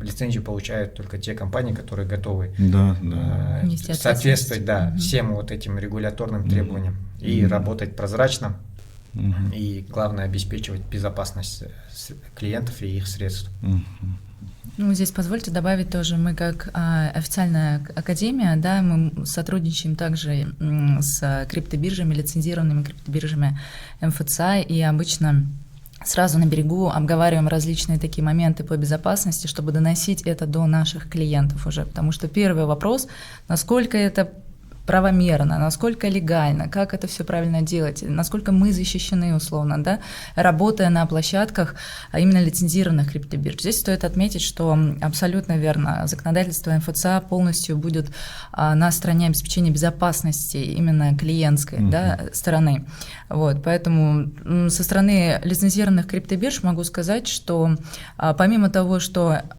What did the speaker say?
лицензию получают только те компании, которые готовы соответствовать всем вот этим регуляторным требованиям и работать прозрачно. И главное, обеспечивать безопасность клиентов и их средств. Ну, здесь позвольте добавить тоже, мы как официальная академия, да, мы сотрудничаем также с криптобиржами, лицензированными криптобиржами МФЦ, и обычно сразу на берегу обговариваем различные такие моменты по безопасности, чтобы доносить это до наших клиентов уже, потому что первый вопрос, насколько это правомерно, насколько легально, как это все правильно делать, насколько мы защищены условно, да, работая на площадках именно лицензированных криптобирж. Здесь стоит отметить, что абсолютно верно, законодательство МФЦ полностью будет на стороне обеспечения безопасности именно клиентской стороны. Вот, поэтому со стороны лицензированных криптобирж могу сказать, что помимо того, что